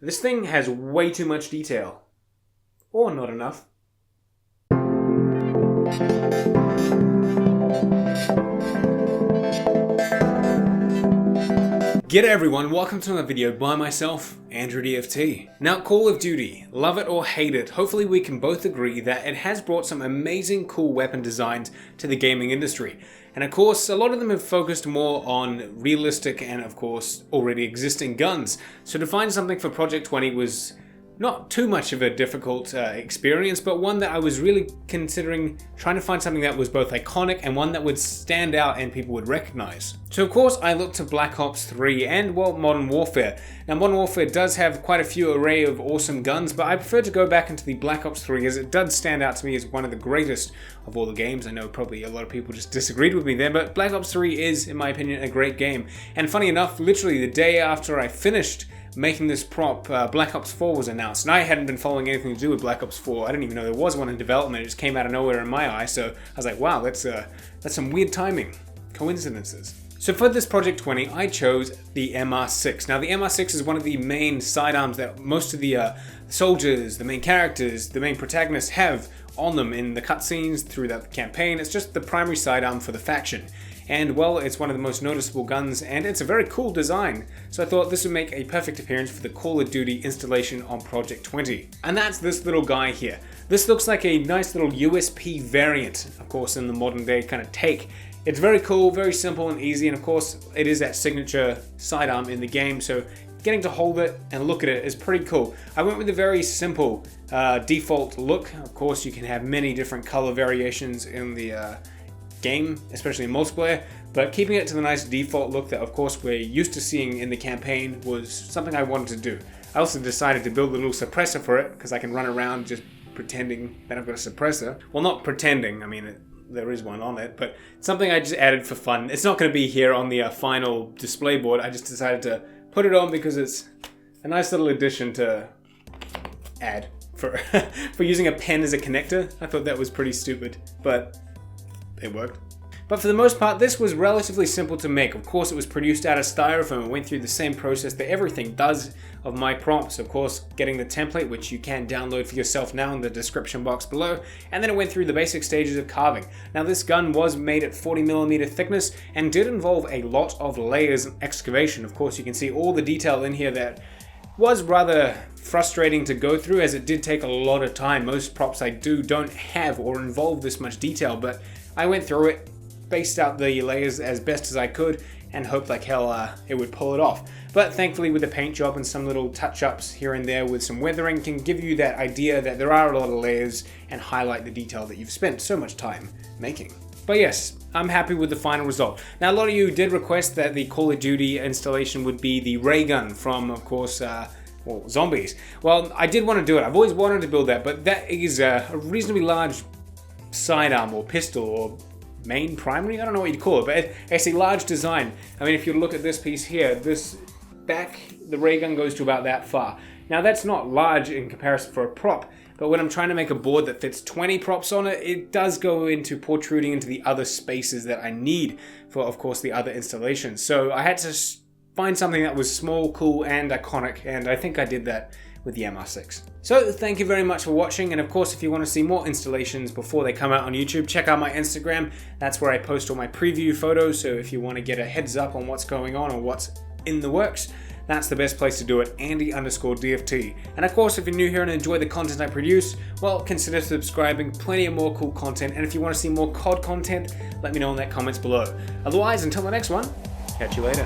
This thing has way too much detail. Or not enough. G'day everyone, welcome to another video by myself, Andrew DFT. Now, Call of Duty, love it or hate it, hopefully we can both agree that it has brought some amazing cool weapon designs to the gaming industry. And of course, a lot of them have focused more on realistic and of course already existing guns. So to find something for Project 20 was not too much of a difficult experience, but one that I was really considering trying to find something that was both iconic and one that would stand out and people would recognize. So of course I looked to Black Ops 3 and, well, Modern Warfare. Now Modern Warfare does have quite a few array of awesome guns, but I prefer to go back into the Black Ops 3 as it does stand out to me as one of the greatest of all the games. I know probably a lot of people just disagreed with me there, but Black Ops 3 is, in my opinion, a great game. And funny enough, literally the day after I finished making this prop, Black Ops 4 was announced, and I hadn't been following anything to do with Black Ops 4. I didn't even know there was one in development. It just came out of nowhere in my eye, so I was like, wow, that's some weird timing. Coincidences. So for this Project 20, I chose the MR6. Now the MR6 is one of the main sidearms that most of the soldiers, the main characters, the main protagonists have on them in the cutscenes throughout the campaign. It's just the primary sidearm for the faction. And well, it's one of the most noticeable guns and it's a very cool design. So I thought this would make a perfect appearance for the Call of Duty installation on Project 20. And that's this little guy here. This looks like a nice little USP variant, of course, in the modern day kind of take. It's very cool, very simple and easy, and of course it is that signature sidearm in the game, so getting to hold it and look at it is pretty cool. I went with a very simple default look. Of course you can have many different color variations in the game, especially in multiplayer, but keeping it to the nice default look that of course we're used to seeing in the campaign was something I wanted to do. I also decided to build a little suppressor for it because I can run around just pretending that I've got a suppressor. Well, not pretending, I mean there is one on it, but it's something I just added for fun. It's not going to be here on the final display board. I just decided to put it on because it's a nice little addition to add for for using a pen as a connector. I thought that was pretty stupid, but it worked. But for the most part, this was relatively simple to make. Of course, it was produced out of styrofoam and went through the same process that everything does of my prompts. Of course, getting the template, which you can download for yourself now in the description box below, and then it went through the basic stages of carving. Now, this gun was made at 40mm thickness and did involve a lot of layers and excavation. Of course, you can see all the detail in here that was rather frustrating to go through as it did take a lot of time. Most props I do don't have or involve this much detail, but I went through it, spaced out the layers as best as I could, and hoped like hell it would pull it off. But thankfully with the paint job and some little touch-ups here and there with some weathering can give you that idea that there are a lot of layers and highlight the detail that you've spent so much time making. But yes, I'm happy with the final result. Now a lot of you did request that the Call of Duty installation would be the ray gun from, of course, well, zombies. Well, I did want to do it. I've always wanted to build that, but that is a reasonably large sidearm or pistol or main primary, I don't know what you'd call it, but it's a large design. I mean, if you look at this piece here, this back, the ray gun goes to about that far. Now that's not large in comparison for a prop, but when I'm trying to make a board that fits 20 props on it, it does go into protruding into the other spaces that I need for, of course, the other installations. So I had to find something that was small, cool, and iconic, and I think I did that with the MR6. So thank you very much for watching, and of course if you want to see more installations before they come out on YouTube, check out my Instagram. That's where I post all my preview photos, so if you want to get a heads up on what's going on or what's in the works, that's the best place to do it, Andy_DFT. And of course if you're new here and enjoy the content I produce, well, consider subscribing. Plenty of more cool content, and if you want to see more COD content, let me know in the comments below. Otherwise, until the next one, catch you later.